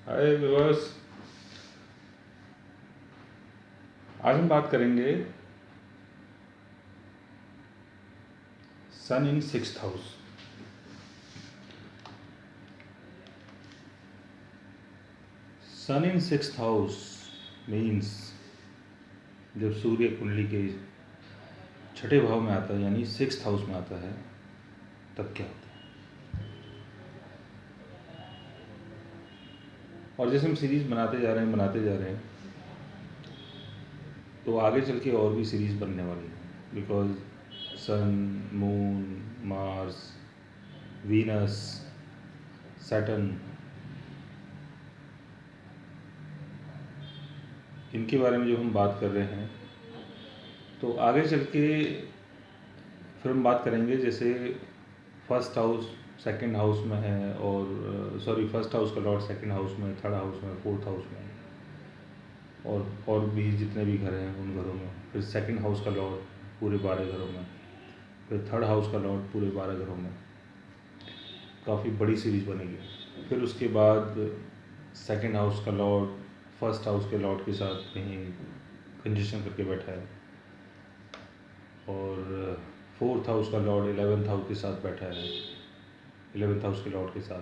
हाय viewers, आज हम बात करेंगे सन इन सिक्स्थ हाउस। सन इन सिक्स्थ हाउस मीन्स जब सूर्य कुंडली के छठे भाव में आता है यानी सिक्स्थ हाउस में आता है तब क्या होता है। और जैसे हम सीरीज़ बनाते जा रहे हैं तो आगे चल के और भी सीरीज़ बनने वाली है। Because sun, moon, Mars, Venus, Saturn, इनके बारे में जो हम बात कर रहे हैं तो आगे चल के फिर हम बात करेंगे। जैसे फर्स्ट हाउस सेकंड हाउस में है और फर्स्ट हाउस का लॉर्ड सेकंड हाउस में, थर्ड हाउस में, फोर्थ हाउस में और भी जितने भी घर हैं उन घरों में। फिर सेकंड हाउस का लॉर्ड पूरे 12 घरों में, फिर थर्ड हाउस का लॉर्ड पूरे 12 घरों में। काफ़ी बड़ी सीरीज़ बनेगी। फिर उसके बाद सेकंड हाउस का लॉर्ड फर्स्ट हाउस के लॉर्ड के साथ कहीं कंजेशन करके बैठा है और फोर्थ हाउस का लॉर्ड 11th हाउस के साथ बैठा है, 11th हाउस के लॉर्ड के साथ।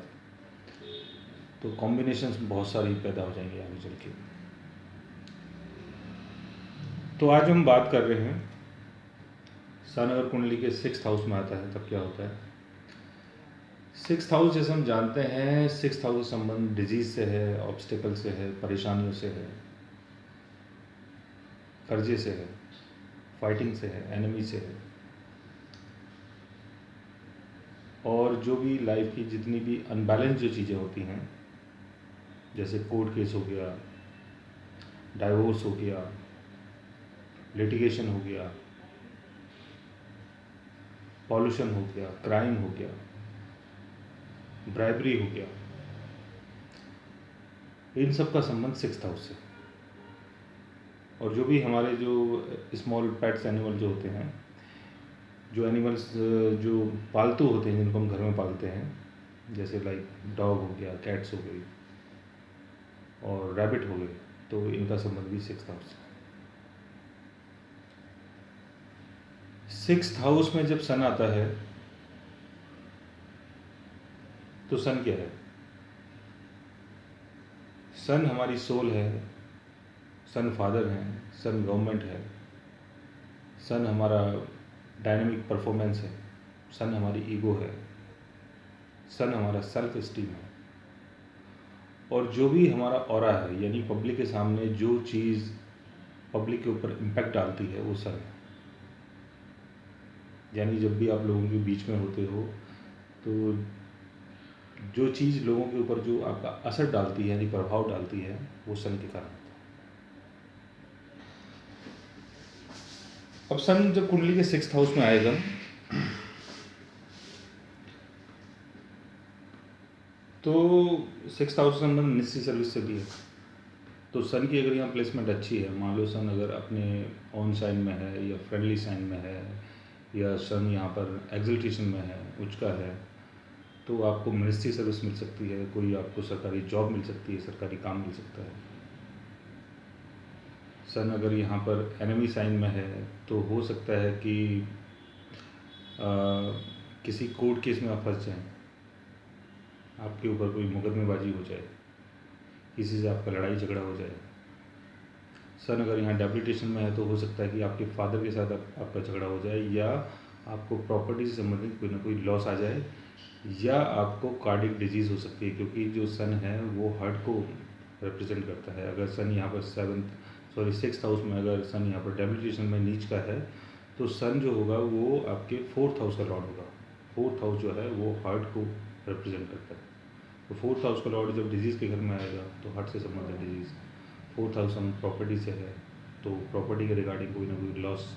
तो कॉम्बिनेशंस बहुत सारी पैदा हो जाएंगी आगे चल के। तो आज हम बात कर रहे हैं सन अगर कुंडली के सिक्स्थ हाउस में आता है तब क्या होता है। सिक्स्थ हाउस जैसे हम जानते हैं, सिक्स्थ हाउस का संबंध डिजीज से है, ऑब्स्टिकल से है, परेशानियों से है, कर्जे से है, फाइटिंग से है, एनिमी से है। और जो भी लाइफ की जितनी भी अनबैलेंस जो चीज़ें होती हैं, जैसे कोर्ट केस हो गया, डाइवोर्स हो गया, लिटिगेशन हो गया, पॉल्यूशन हो गया, क्राइम हो गया, ब्राइबरी हो गया, इन सब का संबंध सिक्स्थ हाउस से। और जो भी हमारे जो स्मॉल पेट्स एनिमल जो होते हैं, जो एनिमल्स जो पालतू होते हैं जिनको हम घर में पालते हैं, जैसे लाइक डॉग हो गया, कैट्स हो गई और रैबिट हो गए, तो इनका संबंध भी सिक्स्थ हाउस से। सिक्स्थ हाउस में जब सन आता है तो सन क्या है? सन हमारी सोल है, सन फादर है, सन गवर्नमेंट है, सन हमारा डायनामिक परफॉर्मेंस है, सन हमारी ईगो है, सन हमारा सेल्फ इस्टीम है। और जो भी हमारा ऑरा है यानी पब्लिक के सामने जो चीज़ पब्लिक के ऊपर इम्पैक्ट डालती है वो सन है। यानी जब भी आप लोगों के बीच में होते हो तो जो चीज़ लोगों के ऊपर जो आपका असर डालती है यानी प्रभाव डालती है वो सन के कारण होता है। अब सन जब कुंडली के सिक्स्थ हाउस में आएगा तो सिक्स्थ हाउस का संबंध निश्चित सर्विस से भी है। तो सन की अगर यहाँ प्लेसमेंट अच्छी है, मान लो सन अगर अपने ऑन साइन में है या फ्रेंडली साइन में है या सन यहाँ पर एक्सल्टेशन में है, उच्च का है, तो आपको मिनिस्ट्री सर्विस मिल सकती है, कोई आपको सरकारी जॉब मिल सकती है, सरकारी काम मिल सकता है। सन अगर यहाँ पर एनिमी साइन में है तो हो सकता है कि किसी कोर्ट केस में आप फंस जाएं, आपके ऊपर कोई मुकदमेबाजी हो जाए, किसी से आपका लड़ाई झगड़ा हो जाए। सन अगर यहाँ डेबिलिटेशन में है तो हो सकता है कि आपके फादर के साथ आपका झगड़ा हो जाए या आपको प्रॉपर्टी से संबंधित कोई ना कोई लॉस आ जाए या आपको कार्डिक डिजीज़ हो सकती है, क्योंकि जो सन है वो हार्ट को रिप्रेजेंट करता है। अगर सन यहाँ पर सिक्स्थ हाउस में अगर सन यहाँ पर डेबिलिटेशन में नीच का है तो सन जो होगा वो आपके फोर्थ हाउस का लॉर्ड होगा। फोर्थ हाउस जो है वो हार्ट को रिप्रेजेंट करता है। तो फोर्थ हाउस का लॉर्ड जब डिजीज़ के घर में आएगा तो हार्ट से संबंधित डिजीज़। फोर्थ हाउस हम प्रॉपर्टी से है तो प्रॉपर्टी के रिगार्डिंग कोई ना कोई लॉस,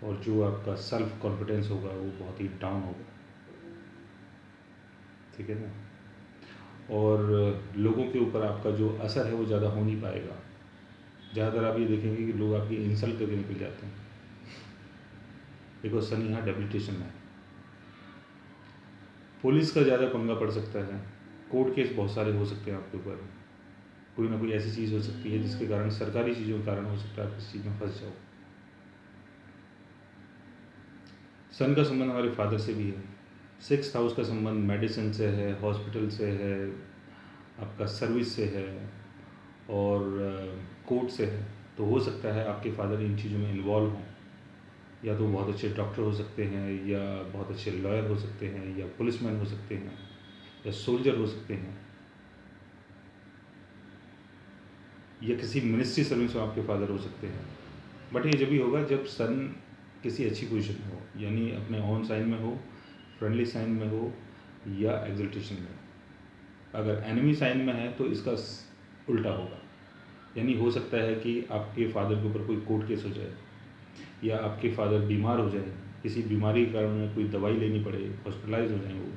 और जो आपका सेल्फ कॉन्फिडेंस होगा वो बहुत ही डाउन होगा, ठीक है ना। और लोगों के ऊपर आपका जो असर है वो ज़्यादा हो नहीं पाएगा। ज़्यादातर आप ये देखेंगे कि लोग आपकी इंसल्ट करके निकल जाते हैं, बिकॉज सन यहाँ डेबिलिटेशन में है। पुलिस का ज़्यादा पंगा पड़ सकता है, कोर्ट केस बहुत सारे हो सकते हैं आपके ऊपर, कोई ना कोई ऐसी चीज़ हो सकती है जिसके कारण, सरकारी चीज़ों के कारण हो सकता है आप किसी चीज़ में फंस जाओ। सन का संबंध हमारे फादर से भी है। 6th हाउस का संबंध मेडिसिन से है, हॉस्पिटल से है, आपका सर्विस से है और कोर्ट से है। तो हो सकता है आपके फादर इन चीज़ों में इन्वॉल्व हों, या तो बहुत अच्छे डॉक्टर हो सकते हैं, या बहुत अच्छे लॉयर हो सकते हैं, या पुलिसमैन हो सकते हैं, या सोल्जर हो सकते हैं, या किसी मिनिस्ट्री सर्विस में आपके फादर हो सकते हैं। बट ये जब भी होगा जब सन किसी अच्छी पोजीशन में हो, यानी अपने ऑन साइन में हो, फ्रेंडली साइन में हो, या एग्जल्टेशन में हो। अगर एनिमी साइन में है तो इसका उल्टा होगा, यानी हो सकता है कि आपके फादर के ऊपर कोई कोर्ट केस हो जाए, या आपके फादर बीमार हो जाए, किसी बीमारी के कारण उन्हें कोई दवाई लेनी पड़े, हॉस्पिटलाइज हो जाए वो,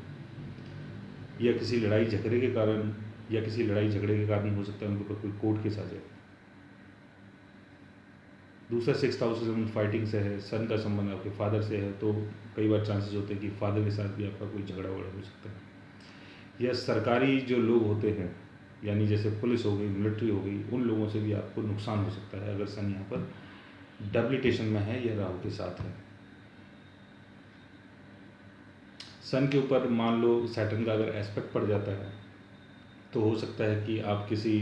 या किसी लड़ाई झगड़े के कारण, या किसी लड़ाई झगड़े के कारण हो सकता है उनके ऊपर कोई कोर्ट केस आ जाए। दूसरा 6th हाउस से फाइटिंग से है, सन का संबंध आपके फादर से है, तो कई बार चांसेस होते हैं कि फादर के साथ भी आपका कोई झगड़ा वगड़ा हो सकता है। या सरकारी जो लोग होते हैं, यानी जैसे पुलिस हो गई, मिलिट्री हो गई, उन लोगों से भी आपको नुकसान हो सकता है अगर सन यहाँ पर डब्लिटेशन में है या राहु के साथ है। सन के ऊपर मान लो सैटर्न का अगर एस्पेक्ट पड़ जाता है तो हो सकता है कि आप किसी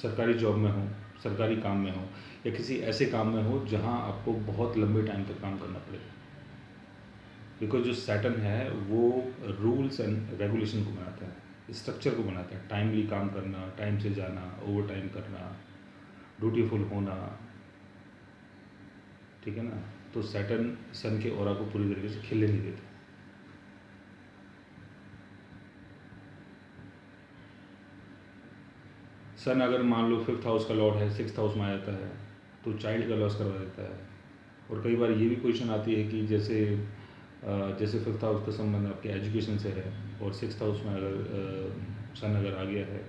सरकारी जॉब में हो, सरकारी काम में हो, या किसी ऐसे काम में हो जहां आपको बहुत लंबे टाइम तक काम करना पड़े। बिकॉज जो सैटर्न है वो रूल्स एंड रेगुलेशन को बनाता है, स्ट्रक्चर को बनाता है, टाइमली काम करना, टाइम से जाना, ओवर टाइम करना, ड्यूटीफुल होना, ठीक है ना। तो सैटर्न सन के ऑरा को पूरी तरीके से खिलने नहीं देता। सन अगर मान लो 5th हाउस का लॉर्ड है, 6th हाउस में आ जाता है तो चाइल्ड का लॉस करवा देता है। और कई बार ये भी पोजीशन आती है कि जैसे 5th हाउस का संबंध आपके एजुकेशन से है और 6th हाउस में अगर सन अगर आ गया है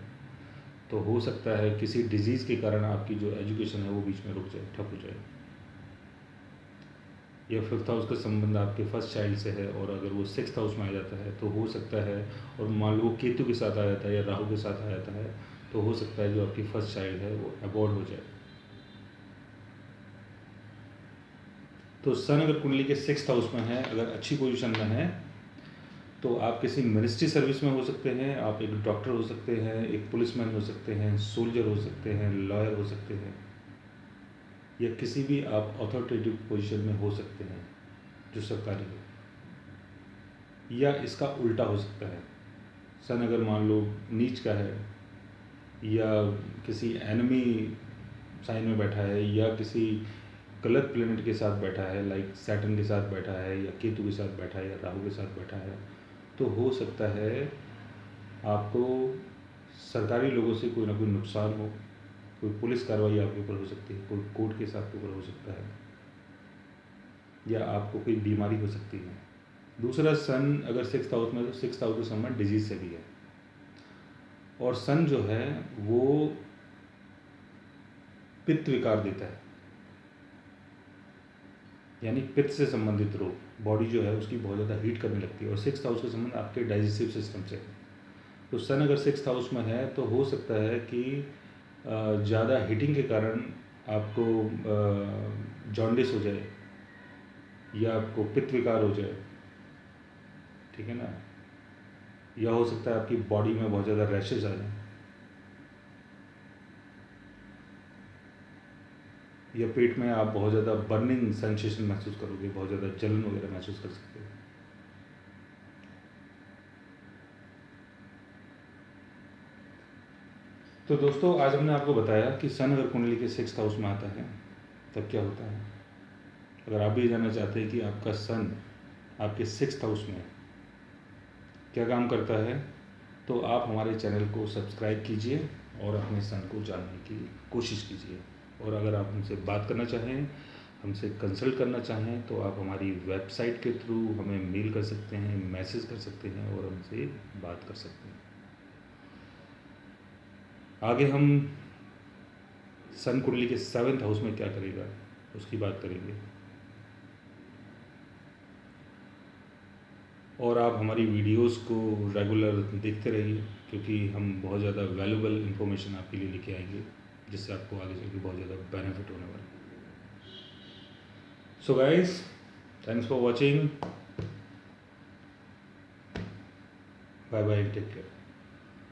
तो हो सकता है किसी डिजीज़ के कारण आपकी जो एजुकेशन है वो बीच में रुक जाए, ठप हो जाए। या 5th हाउस का संबंध आपके फर्स्ट चाइल्ड से है और अगर वो 6th हाउस में आ जाता है तो हो सकता है, और मान लो वो केतु के साथ आ जाता है या राहु के साथ आ जाता है, तो हो सकता है जो आपकी फर्स्ट चाइल्ड है वो अबॉर्ट हो जाए। तो सन अगर कुंडली के 6th हाउस में है, अगर अच्छी पोजीशन में है, तो आप किसी मिनिस्ट्री सर्विस में हो सकते हैं, आप एक डॉक्टर हो सकते हैं, एक पुलिसमैन हो सकते हैं, सोल्जर हो सकते हैं, लॉयर हो सकते हैं, या किसी भी आप अथॉरिटेटिव पोजीशन में हो सकते हैं जो सरकारी हो। या इसका उल्टा हो सकता है, सन अगर मान लो नीच का है, या किसी एनिमी साइन में बैठा है, या किसी गलत प्लेनेट के साथ बैठा है, लाइक सैटर्न के साथ बैठा है, या केतु के साथ बैठा है, या राहु के साथ बैठा है, तो हो सकता है आपको सरकारी लोगों से कोई ना कोई नुकसान हो, कोई पुलिस कार्रवाई आपके ऊपर हो सकती है, कोई कोर्ट केस आपके ऊपर हो सकता है, या आपको कोई बीमारी हो सकती है। दूसरा, सन अगर 6th हाउस में, तो 6th हाउस का संबंध डिजीज से भी है, और सन जो है वो पित्त विकार देता है, यानी पित्त से संबंधित रोग, बॉडी जो है उसकी बहुत ज़्यादा हीट करने लगती है। और 6th हाउस का संबंध आपके डाइजेस्टिव सिस्टम से है। तो सन अगर 6th हाउस में है तो हो सकता है कि ज़्यादा हीटिंग के कारण आपको जॉन्डिस हो जाए, या आपको पित्त विकार हो जाए, ठीक है ना। या हो सकता है आपकी बॉडी में बहुत ज़्यादा रैशेज आ जाए, या पेट में आप बहुत ज़्यादा बर्निंग सेंसेशन महसूस करोगे, बहुत ज़्यादा जलन वगैरह महसूस कर सकते हो। तो दोस्तों, आज हमने आपको बताया कि सन अगर कुंडली के 6th हाउस में आता है तब क्या होता है। अगर आप भी जानना चाहते हैं कि आपका सन आपके 6th हाउस में क्या काम करता है, तो आप हमारे चैनल को सब्सक्राइब कीजिए और अपने सन को जानने की कोशिश कीजिए। और अगर आप हमसे बात करना चाहें, हमसे कंसल्ट करना चाहें, तो आप हमारी वेबसाइट के थ्रू हमें मेल कर सकते हैं, मैसेज कर सकते हैं और हमसे बात कर सकते हैं। आगे हम सन कुंडली के 7th हाउस में क्या करेगा उसकी बात करेंगे। और आप हमारी वीडियोस को रेगुलर देखते रहिए, क्योंकि हम बहुत ज़्यादा वैल्यूबल इन्फॉर्मेशन आपके लिए लेके आएंगे, जिससे आपको आगे चल के बहुत ज़्यादा बेनिफिट होने वाला है। So guys, thanks for watching, bye bye, take care.